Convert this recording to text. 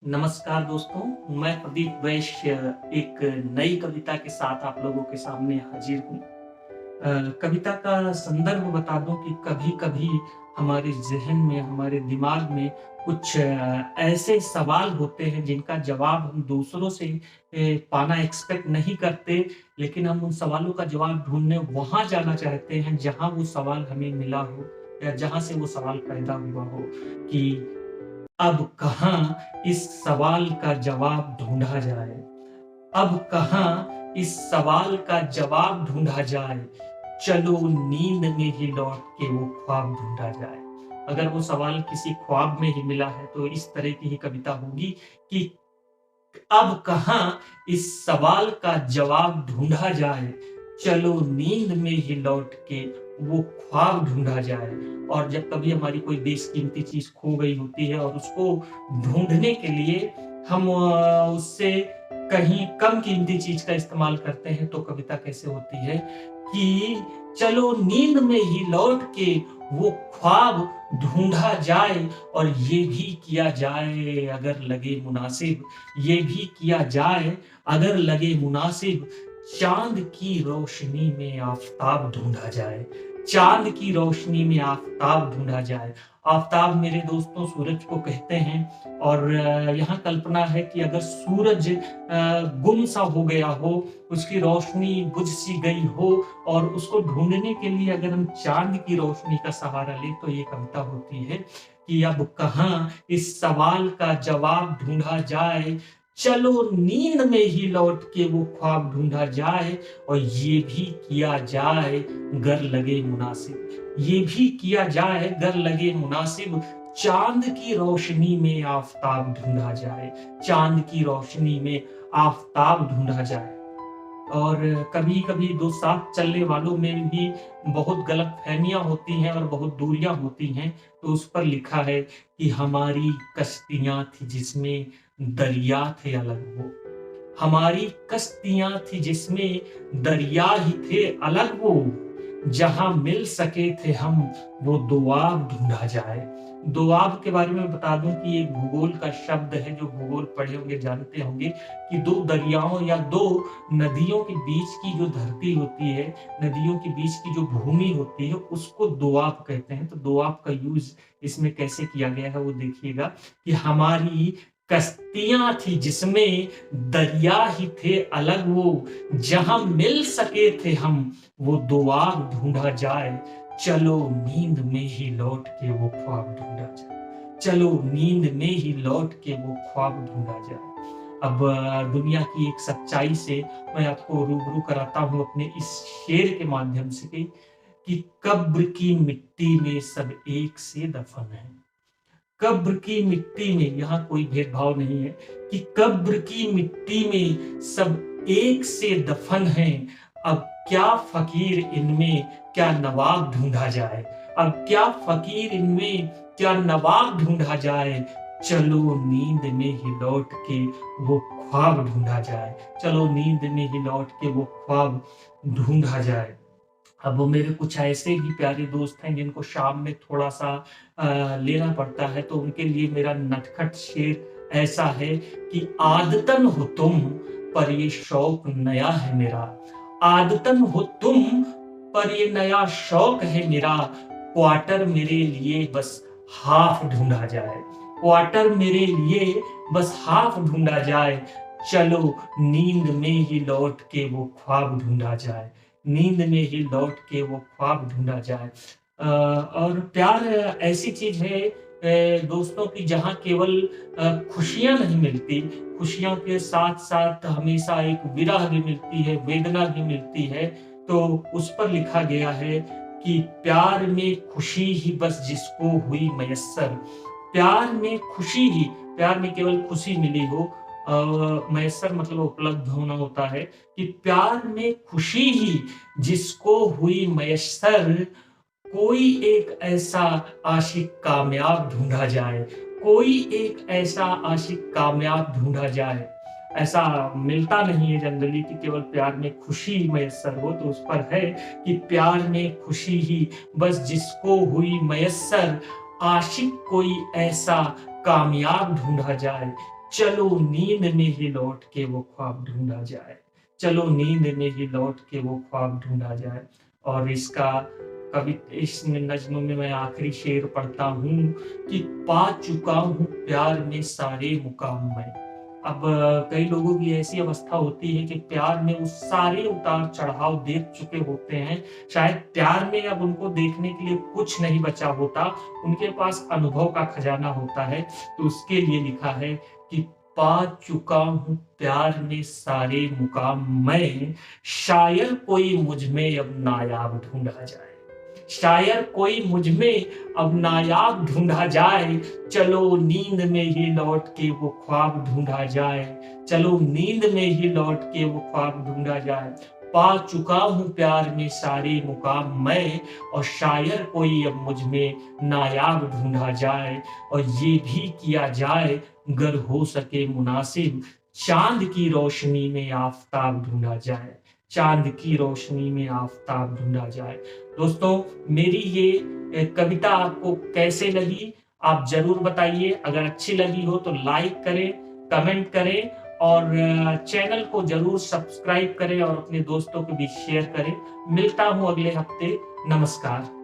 नमस्कार दोस्तों, मैं प्रदीप वैश्य एक नई कविता के साथ आप लोगों के सामने हाजिर हूँ। कविता का संदर्भ बता दूँ कि कभी-कभी हमारे ज़हन में, हमारे दिमाग में कुछ ऐसे सवाल होते हैं जिनका जवाब हम दूसरों से पाना एक्सपेक्ट नहीं करते, लेकिन हम उन सवालों का जवाब ढूँढने वहाँ जाना चाहते हैं जहाँ वो सवाल हमें मिला हो या जहाँ से वो सवाल पैदा हुआ हो कि अब कहाँ इस सवाल का जवाब ढूँढा जाए? अब कहाँ इस सवाल का जवाब ढूँढा जाए? चलो नींद में ही लौट के वो ख्वाब ढूँढा जाए। अगर वो सवाल किसी ख्वाब में ही मिला है तो इस तरह की ही कविता होगी कि अब कहाँ इस सवाल का जवाब ढूँढा जाए, चलो नींद में ही लौट के वो ख्वाब ढूँढा जाए। और जब कभी हमारी कोई बेशकीमती चीज़ खो गई होती है और उसको ढूँढने के लिए हम उससे कहीं कम कीमती चीज़ का इस्तेमाल करते हैं, तो कविता कैसे होती है कि चलो नींद में ही लौट के वो ख्वाब ढूँढा जाए और ये भी किया जाए अगर लगे मुनासिब, ये भी किया जाए अगर लगे मुनासिब, चाँद की रोशनी में आफ़ताब ढूँढा जाए, चाँद की रोशनी में आफ़ताब ढूँढा जाए। आफ़ताब मेरे दोस्तों सूरज को कहते हैं और यहाँ कल्पना है कि अगर सूरज गुम-सा हो गया हो, उसकी रोशनी बुझ-सी गई हो और उसको ढूँढने के लिए अगर हम चाँद की रोशनी का सहारा लें, तो ये कविता होती है कि अब कहाँ इस सवाल का जवाब ढूँढा जाए, चलो नींद में ही लौट के वो ख्वाब ढूँढा जाए और ये भी किया जाए गर लगे मुनासिब, ये भी किया जाए गर लगे मुनासिब, चाँद की रोशनी में आफ़ताब ढूँढा जाए, चाँद की रोशनी में आफ़ताब ढूँढा जाए। और कभी-कभी दो साथ चलने वालों में भी बहुत गलतफ़हमियाँ होती हैं और बहुत दूरियाँ होती हैं, तो उस पर लिखा है कि हमारी कश्तियाँ थी जिसमें दरिया थे अलग वो। हमारी कश्तियाँ थी जिसमें दरिया ही थे अलग वो, जहाँ मिल सके थे हम वो दोआब ढूँढा जाए। दोआब के बारे में बता दूँ कि एक भूगोल का शब्द है, जो भूगोल पढ़े होंगे जानते होंगे कि 2 दरियाओं या 2 नदियों के बीच की जो धरती होती है, नदियों के बीच की जो भूमि होती है, उसको दोआब कहते हैं। तो दोआब का यूज़ इसमें कैसे किया गया है वो देखिएगा कि हमारी कश्तियाँ थी जिसमें दरिया ही थे अलग वो, जहाँ मिल सके थे हम वो दोआब ढूँढा जाए, चलो नींद में ही लौट के वो ख्वाब ढूँढा जाए, चलो नींद में ही लौट के वो ख्वाब ढूँढा जाए। अब दुनिया की एक सच्चाई से मैं आपको रूबरू कराता हूँ अपने इस शेर के माध्यम से कि कब्र की मिट्टी में सब एक से दफन है। कब्र की मिट्टी में यहाँ कोई भेदभाव नहीं है कि कब्र की मिट्टी में सब एक से दफन हैं। अब क्या फ़कीर इनमें क्या नवाब ढूँढा जाए? अब क्या फ़कीर इनमें क्या नवाब ढूँढा जाए? चलो नींद में ही लौट के वो ख्वाब ढूँढा जाए। चलो नींद में ही लौट के वो ख्वाब ढूँढा जाए। अब वो मेरे कुछ ऐसे भी प्यारे दोस्त हैं जिनको शाम में थोड़ा-सा लेना पड़ता है, तो उनके लिए मेरा नटखट शेर ऐसा है कि आदतन हो तुम, पर ये शौक नया है मेरा। आदतन हो तुम, पर ये नया शौक है मेरा। क्वार्टर मेरे लिए बस हाफ़ ढूँढा जाए। क्वार्टर मेरे लिए बस हाफ़ ढूँढा जाए। चलो नींद में ही लौट के वो ख्वाब ढूँढा जाए। नींद में ही लौट के वो ख्वाब ढूँढा जाए। और प्यार ऐसी चीज़ है दोस्तों की जहाँ केवल खुशियाँ नहीं मिलती, खुशियों के साथ-साथ हमेशा एक विरह भी मिलती है, वेदना भी मिलती है। तो उस पर लिखा गया है कि प्यार में खुशी ही बस जिसको हुई मयस्सर, प्यार में खुशी ही, प्यार में केवल खुशी मिली हो, मयस्सर मतलब उपलब्ध होना होता है कि प्यार में खुशी ही जिसको हुई मयस्सर, कोई एक ऐसा आशिक कामयाब ढूँढा जाए, कोई एक ऐसा आशिक कामयाब ढूँढा जाए। ऐसा मिलता नहीं है जनरली कि केवल प्यार में खुशी मयस्सर हो, तो उस पर है कि प्यार में खुशी ही बस जिसको हुई मयस्सर, आशिक कोई ऐसा कामयाब ढूंढा जाए, चलो नींद में ही लौट के वो ख्वाब ढूंढा जाए, चलो नींद में ही लौट के वो ख्वाब ढूंढा जाए। और इसका कवि इस नज्म में मैं आखिरी शेर पढ़ता हूँ कि पा चुका हूँ प्यार में सारे मुकाम मैं। अब कई लोगों की ऐसी अवस्था होती है कि प्यार में वो सारे उतार चढ़ाव देख चुके होते हैं, शायद प्यार में अब उनको देखने के लिए कुछ नहीं बचा होता, उनके पास अनुभव का खजाना होता है। तो उसके लिए लिखा है कि पा चुका हूँ प्यार में सारे मुकाम मैं, शायर कोई मुझ में अब नायाब ढूंढा जाए, शायर कोई मुझ में अब नायाब ढूंढा जाए, चलो नींद में ही लौट के वो ख्वाब ढूंढा जाए, चलो नींद में ही लौट के वो ख्वाब ढूंढा जाए। पा चुका हूँ प्यार में सारे मुकाम मैं, और शायर कोई अब मुझ में नायाब ढूंढा जाए। और ये भी किया जाए गर हो सके मुनासिब, चांद की रोशनी में आफताब ढूंढा जाए, चांद की रोशनी में आफताब ढूंढा जाए। दोस्तों, मेरी ये कविता आपको कैसे लगी आप जरूर बताइए। अगर अच्छी लगी हो तो लाइक करें, कमेंट करें, और चैनल को जरूर सब्सक्राइब करें और अपने दोस्तों के बीच शेयर करें। मिलता हूं अगले हफ्ते। नमस्कार।